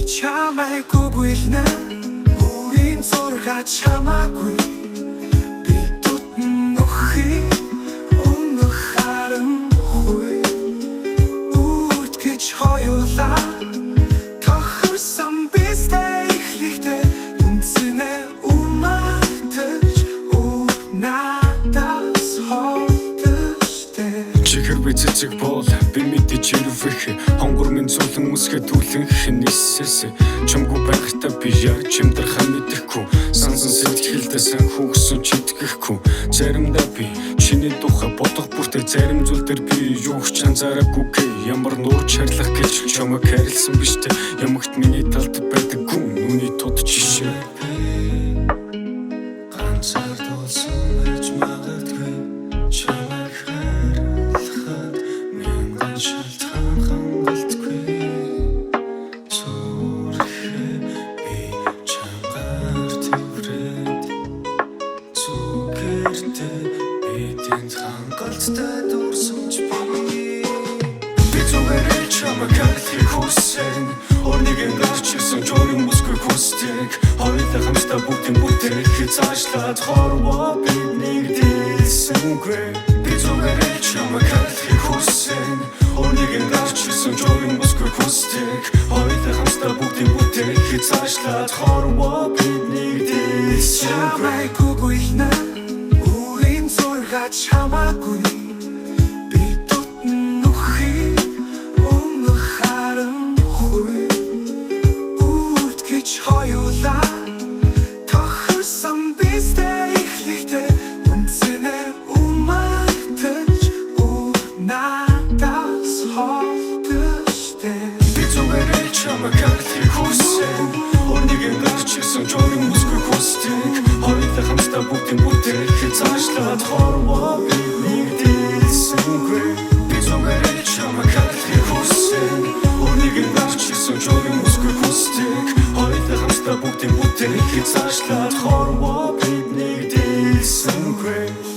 чамайг үгүйлнэ өөрийн зургаа чамаагүй би тутан өхий өмнөх харанхуй үтгэж хоёулаа тохирсон бистэй эхлэхдээ үнцэнэ умартаж надаас холдожтэй чихэр би цэцэг бол би мэдэж ирвэх хонгор минь цулан үсгээд түлэн хэнэсэс чамгүй байхдаа би яг чимдэрхаа мэдэхгүй сансан сэтгэлдээ сан хүүгсэн читгэхгүй заримдаа би чиний тухай бодох бүртээ зарим зүйл дээр би юу ч анзаараагүй ямар нуур чарлах гэж чамайг харилсан биштэй ямагт миний талд байдаггүй нүний тод жишээ ганцаар дуулсан байж магадгүй чамайг хайрлахад мянган шалтгаан хангалтгүй зүрхээ би чамгаар төврээд зүгээртэй би тэнд хангалттай дурсан ч би зүгээр чамайг хайрлахыг хүсэн Орнигэн гарч ирсэн журим бүсгүй хүсдэг Хоёулаа хамтдаа бүгдийн бүтээхэд цаашлаад хорвоо биднийг дилсэнгүй би зүгээр чамайг хайрлахыг хүсэн Орнигэн гарч ирсэн журим бүсгүй хүсдэг Хоёулаа хамтдаа бүгдийн бүтээхэд цаашлаад хорвоо биднийг дилсэнгүй чамайг үгүйлнэ өөрийн зургаа чамаагүй би тутан өхий өмнөх харанхуй үтгэж хоёулаа тохирсон бистэй эхлэхдээ үнцэнэ умартаж надаас холдожтэй би зүгээр чамайг хайрлахыг хүсэн Орнигэн гарч ирсэн журим бүсгүй хүсдэг Хоёулаа хамтдаа бүгдийн бүтээхэд цаашлаад хорвоо биднийг дилсэнгүй би зүгээр чамайг хайрлахыг хүсэн Орнигэн гарч ирсэн журим бүсгүй хүсдэг Хоёулаа хамтдаа бүгдийн бүтээхэд цаашлаад хорвоо биднийг дилсэнгүй